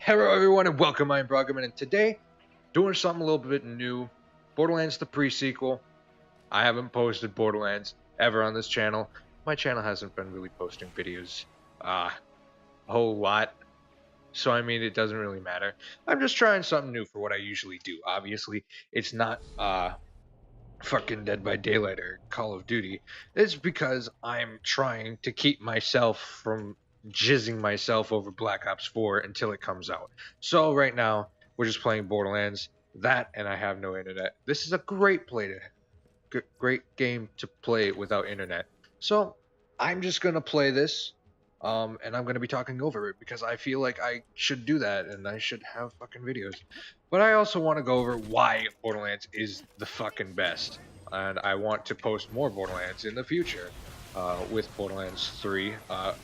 Hello everyone and welcome, I'm Bruggerman, and today, doing something a little bit new. Borderlands the pre-sequel. I haven't posted Borderlands ever on this channel. My channel hasn't been really posting videos a whole lot. So I mean, it doesn't really matter. I'm just trying something new for what I usually do. Obviously, it's not fucking Dead by Daylight or Call of Duty. It's because I'm trying to keep myself from jizzing myself over Black Ops 4 until it comes out. So right now, we're just playing Borderlands. That, and I have no internet. This is a great great game to play without internet. So I'm just gonna play this, and I'm gonna be talking over it because I feel like I should do that and I should have fucking videos. But I also want to go over why Borderlands is the fucking best, and I want to post more Borderlands in the future. With Borderlands 3,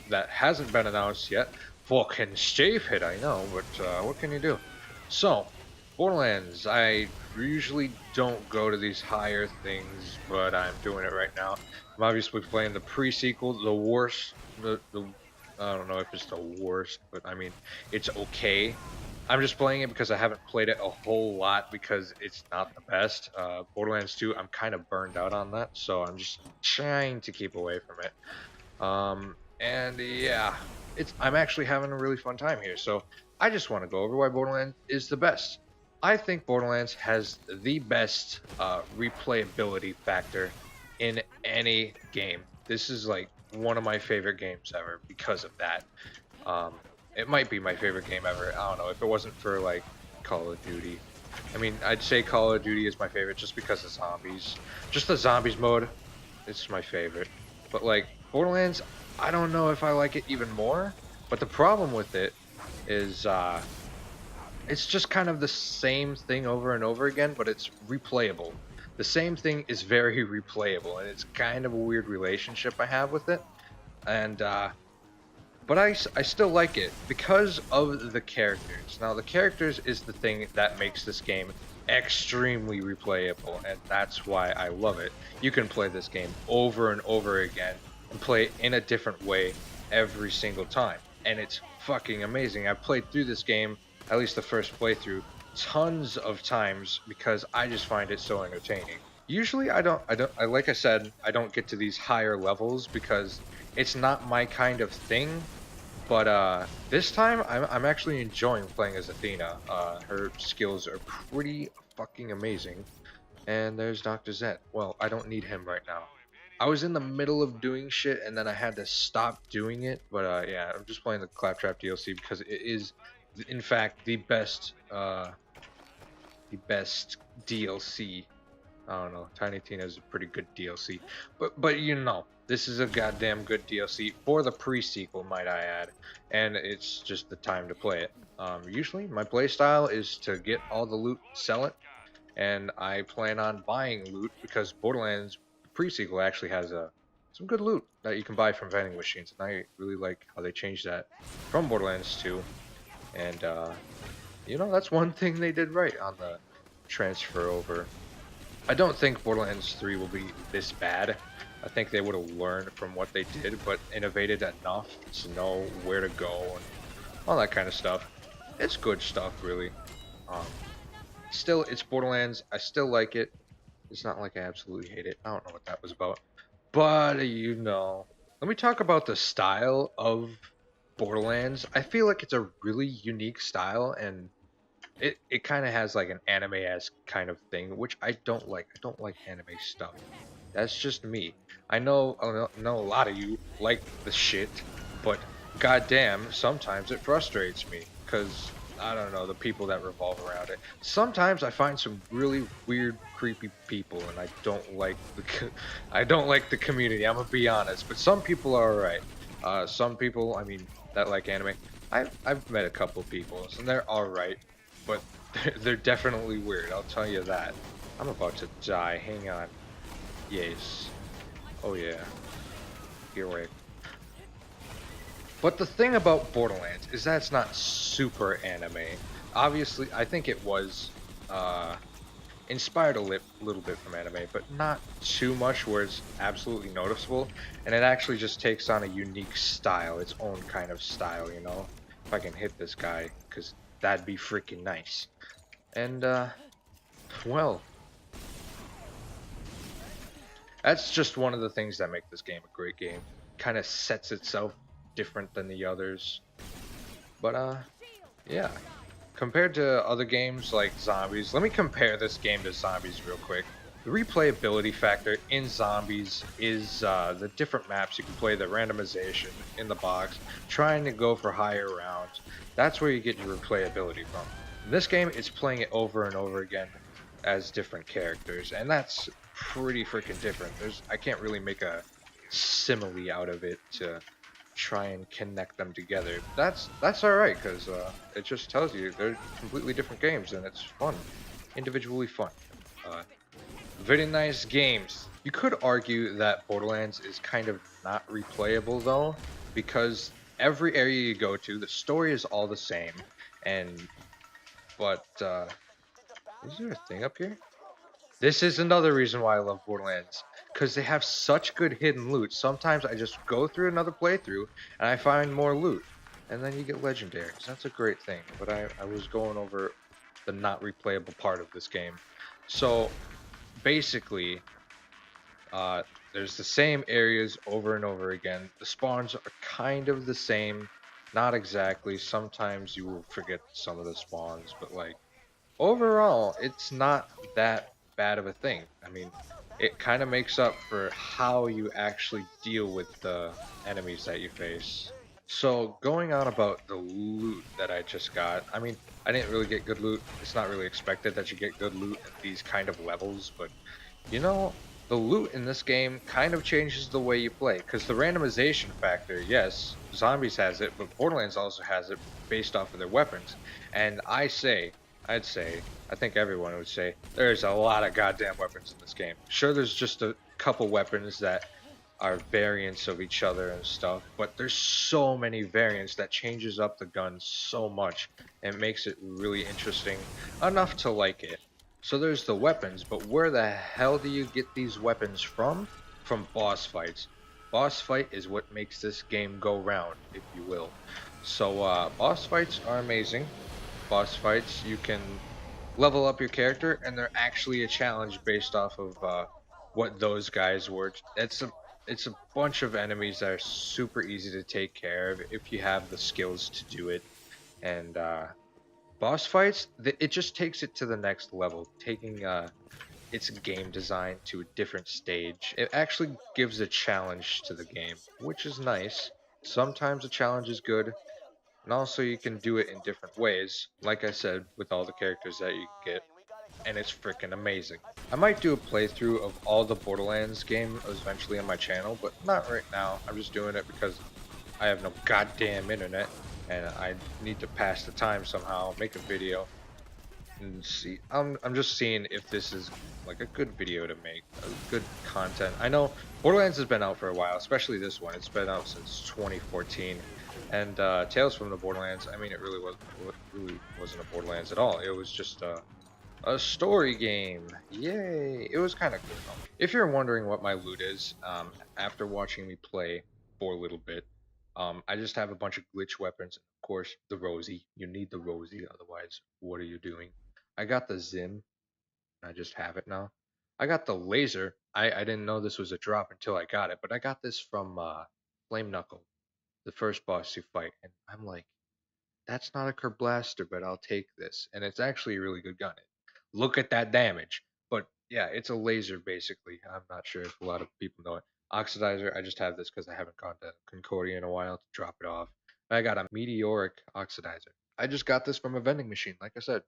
that hasn't been announced yet. Fucking stupid, I know, but what can you do? So, Borderlands, I usually don't go to these higher things, but I'm doing it right now. I'm obviously playing the pre-sequel, the worst, I don't know if it's the worst, but I mean, it's okay. I'm just playing it because I haven't played it a whole lot because it's not the best. Borderlands 2, I'm kind of burned out on that, so I'm just trying to keep away from it. And yeah, I'm actually having a really fun time here, so I just want to go over why Borderlands is the best. I think Borderlands has the best replayability factor in any game. This is like one of my favorite games ever because of that. It might be my favorite game ever. I don't know, if it wasn't for like Call of Duty. I mean, I'd say Call of Duty is my favorite just because of zombies. Just the zombies mode, it's my favorite. But like Borderlands, I don't know if I like it even more. But the problem with it is it's just kind of the same thing over and over again, but it's replayable. The same thing is very replayable, and it's kind of a weird relationship I have with it. And but I still like it because of the characters. Now, the characters is the thing that makes this game extremely replayable, and that's why I love it. You can play this game over and over again and play it in a different way every single time, and it's fucking amazing. I've played through this game, at least the first playthrough, tons of times because I just find it so entertaining. Usually I like I said, I don't get to these higher levels because it's not my kind of thing, but this time I'm actually enjoying playing as Athena. Her skills are pretty fucking amazing. And there's Dr. Zed. Well, I don't need him right now. I was in the middle of doing shit and then I had to stop doing it, but yeah, I'm just playing the Claptrap DLC because it is, in fact, the best DLC. I don't know, Tiny Tina is a pretty good DLC, but you know, this is a goddamn good DLC for the pre-sequel, might I add, and it's just the time to play it. Usually my playstyle is to get all the loot, sell it, and I plan on buying loot because Borderlands pre-sequel actually has some good loot that you can buy from vending machines, and I really like how they changed that from Borderlands 2, and you know, that's one thing they did right on the transfer over. I don't think Borderlands 3 will be this bad. I think they would have learned from what they did, but innovated enough to know where to go and all that kind of stuff. It's good stuff, really. Still, it's Borderlands. I still like it. It's not like I absolutely hate it. I don't know what that was about. But, you know. Let me talk about the style of Borderlands. I feel like it's a really unique style, and it kind of has like an anime-esque kind of thing, which I don't like. I don't like anime stuff. That's just me. I know a lot of you like the shit, but goddamn, sometimes it frustrates me because I don't know, the people that revolve around it. Sometimes I find some really weird, creepy people, and I don't like the community. I'm gonna be honest, but some people are alright. Some people, I mean, that like anime. I've met a couple people, and they're alright. But they're definitely weird, I'll tell you that. I'm about to die, hang on. Yes. Oh yeah. You're right. But the thing about Borderlands is that it's not super anime. Obviously, I think it was inspired a little bit from anime, but not too much where it's absolutely noticeable. And it actually just takes on a unique style, its own kind of style, you know? If I can hit this guy, because that'd be freaking nice. And well, that's just one of the things that make this game a great game. Kind of sets itself different than the others. But yeah. Compared to other games like Zombies, let me compare this game to Zombies real quick. The replayability factor in Zombies is the different maps you can play, the randomization in the box, trying to go for higher rounds. That's where you get your replayability from. In this game, it's playing it over and over again as different characters, and that's pretty freaking different. I can't really make a simile out of it to try and connect them together. That's all right, because it just tells you they're completely different games, and it's fun, individually fun. Very nice games. You could argue that Borderlands is kind of not replayable though, because every area you go to, the story is all the same, but is there a thing up here? This is another reason why I love Borderlands, because they have such good hidden loot. Sometimes I just go through another playthrough and I find more loot, and then you get legendaries. That's a great thing, but I was going over the not replayable part of this game. So basically, there's the same areas over and over again. The spawns are kind of the same, not exactly. Sometimes you will forget some of the spawns, but like overall, it's not that bad of a thing. I mean, it kind of makes up for how you actually deal with the enemies that you face. So going on about the loot that I just got, I mean, I didn't really get good loot. It's not really expected that you get good loot at these kind of levels, but you know, the loot in this game kind of changes the way you play, because the randomization factor, yes, Zombies has it, but Borderlands also has it based off of their weapons. And I'd say, I think everyone would say, there's a lot of goddamn weapons in this game. Sure, there's just a couple weapons that are variants of each other and stuff, but there's so many variants that changes up the gun so much and makes it really interesting enough to like it. So there's the weapons, but where the hell do you get these weapons from? From boss fights. Boss fight is what makes this game go round, if you will. So boss fights are amazing. Boss fights, you can level up your character, and they're actually a challenge based off of what those guys were. It's a bunch of enemies that are super easy to take care of if you have the skills to do it. And boss fights, it just takes it to the next level, taking its game design to a different stage. It actually gives a challenge to the game, which is nice. Sometimes a challenge is good, and also you can do it in different ways, like I said, with all the characters that you get, and it's freaking amazing. I might do a playthrough of all the Borderlands game eventually on my channel, but not right now. I'm just doing it because I have no goddamn internet, and I need to pass the time somehow, make a video, and see. I'm just seeing if this is like a good video to make, a good content. I know Borderlands has been out for a while, especially this one. It's been out since 2014, and Tales from the Borderlands. I mean, it really wasn't a Borderlands at all. It was just a story game. Yay! It was kind of cool though. If you're wondering what my loot is, after watching me play for a little bit, I just have a bunch of glitch weapons. Of course, the Rosie. You need the Rosie, otherwise, what are you doing? I got the Zim. I just have it now. I got the laser. I didn't know this was a drop until I got it, but I got this from Flame Knuckle, the first boss you fight, and I'm like, that's not a Kerr blaster, but I'll take this. And it's actually a really good gun. Look at that damage. But yeah, it's a laser basically. I'm not sure if a lot of people know it. Oxidizer, I just have this because I haven't gone to Concordia in a while to drop it off. I got a meteoric oxidizer. I just got this from a vending machine. Like I said,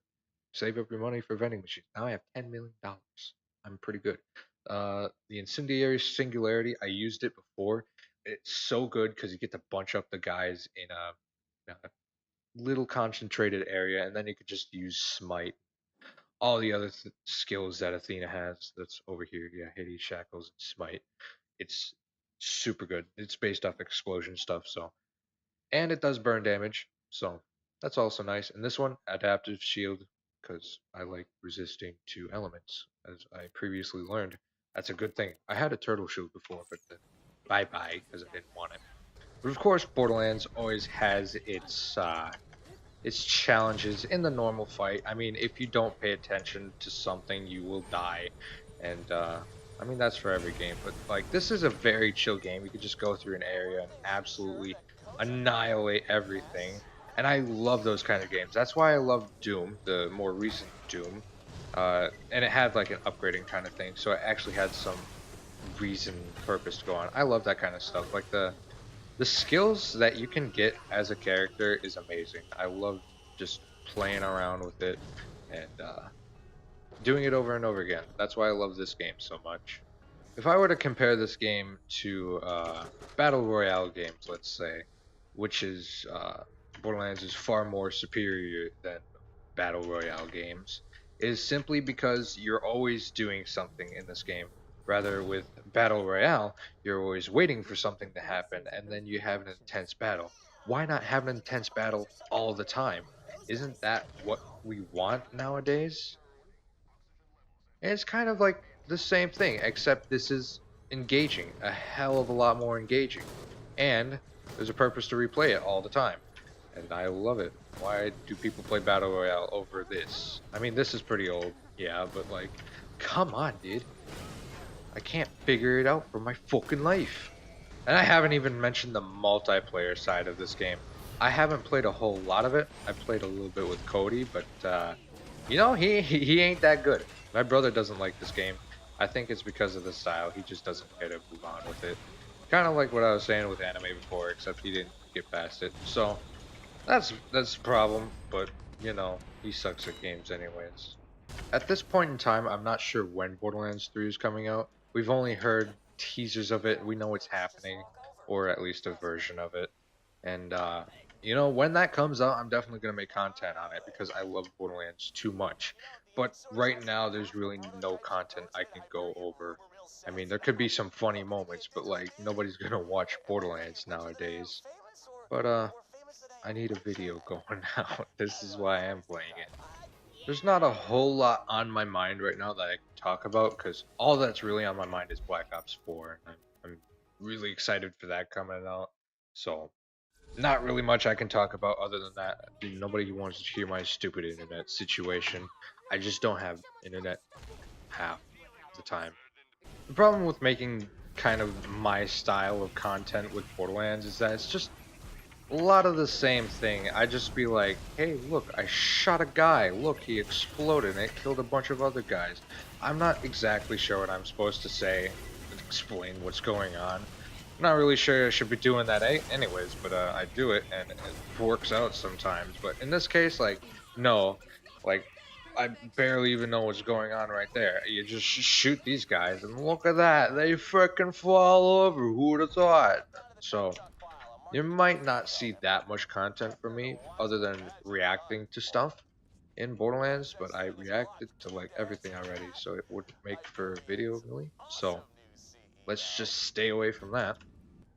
save up your money for vending machines. Now I have $10 million. I'm pretty good. The incendiary singularity, I used it before. It's so good because you get to bunch up the guys in a little concentrated area, and then you could just use smite. All the other skills that Athena has, that's over here, yeah, Hades, Shackles, and Smite. It's super good. It's based off explosion stuff, so, and it does burn damage, so that's also nice. And this one, adaptive shield, because I like resisting to elements, as I previously learned. That's a good thing. I had a turtle shield before, but then bye bye because I didn't want it. But of course, Borderlands always has It's challenges in the normal fight. I mean, if you don't pay attention to something, you will die. And I mean, that's for every game. But like, this is a very chill game. You could just go through an area and absolutely annihilate everything. And I love those kind of games. That's why I love Doom, the more recent Doom. And it had like an upgrading kind of thing, so it actually had some reason, purpose to go on. I love that kind of stuff. Like the skills that you can get as a character is amazing. I love just playing around with it and doing it over and over again. That's why I love this game so much. If I were to compare this game to battle royale games, let's say, which is Borderlands is far more superior than battle royale games, is simply because you're always doing something in this game. Rather, with battle royale, you're always waiting for something to happen, and then you have an intense battle. Why not have an intense battle all the time? Isn't that what we want nowadays? And it's kind of like the same thing, except this is engaging, a hell of a lot more engaging. And there's a purpose to replay it all the time. And I love it. Why do people play Battle Royale over this? I mean, this is pretty old, yeah, but like, come on, dude. I can't figure it out for my fucking life. And I haven't even mentioned the multiplayer side of this game. I haven't played a whole lot of it. I played a little bit with Cody, but you know, he ain't that good. My brother doesn't like this game. I think it's because of the style. He just doesn't care to move on with it. Kind of like what I was saying with anime before, except he didn't get past it. So that's a problem, but you know, he sucks at games anyways. At this point in time, I'm not sure when Borderlands 3 is coming out. We've only heard teasers of it. We know it's happening, or at least a version of it. And you know, when that comes out, I'm definitely gonna make content on it because I love Borderlands too much. But right now, there's really no content I can go over. I mean, there could be some funny moments, but like nobody's gonna watch Borderlands nowadays. But I need a video going out. This is why I am playing it. There's not a whole lot on my mind right now that I can talk about because all that's really on my mind is Black Ops 4. And I'm really excited for that coming out. So, not really much I can talk about other than that. Nobody wants to hear my stupid internet situation. I just don't have internet half the time. The problem with making kind of my style of content with Borderlands is that it's just a lot of the same thing. I just be like, hey, look, I shot a guy. Look, he exploded and it killed a bunch of other guys. I'm not exactly sure what I'm supposed to say and explain what's going on. I'm not really sure I should be doing that anyways, but I do it and it works out sometimes. But in this case, like, no, like, I barely even know what's going on right there. You just shoot these guys and look at that. They frickin' fall over. Who would have thought? So, you might not see that much content from me other than reacting to stuff in Borderlands, but I reacted to like everything already, so it wouldn't make for a video really. So let's just stay away from that.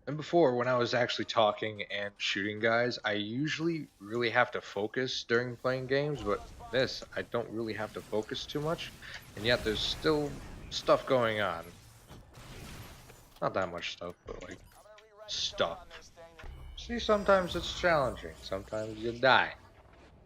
And before, when I was actually talking and shooting guys, I usually really have to focus during playing games, but this, I don't really have to focus too much, and yet there's still stuff going on. Not that much stuff, but like stuff. See, sometimes it's challenging. Sometimes you die.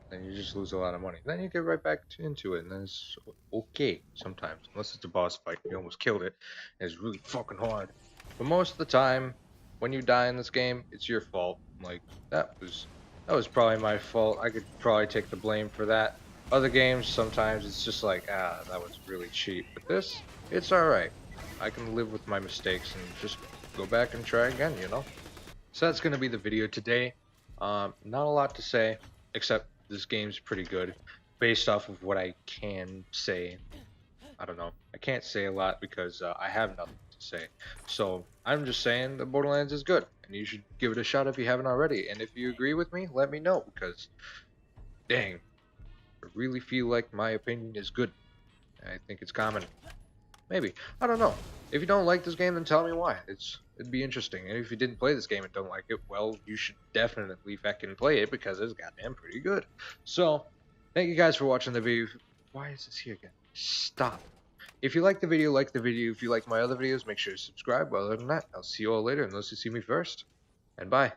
Then you just lose a lot of money. Then you get right back into it, and then it's okay sometimes. Unless it's a boss fight. You almost killed it. And it's really fucking hard. But most of the time, when you die in this game, it's your fault. Like, that was probably my fault. I could probably take the blame for that. Other games, sometimes it's just like, that was really cheap. But this, it's alright. I can live with my mistakes and just go back and try again, you know? So that's going to be the video today. Not a lot to say, except this game's pretty good. Based off of what I can say. I don't know. I can't say a lot because I have nothing to say. So I'm just saying that Borderlands is good. And you should give it a shot if you haven't already. And if you agree with me, let me know. Because, dang, I really feel like my opinion is good. I think it's common. Maybe. I don't know. If you don't like this game, then tell me why. It'd be interesting. And if you didn't play this game and don't like it, well, you should definitely fucking play it because it's goddamn pretty good. So, thank you guys for watching the video. Why is this here again? Stop. If you like the video, like the video. If you like my other videos, make sure to subscribe. Other than that, I'll see you all later unless you see me first. And bye.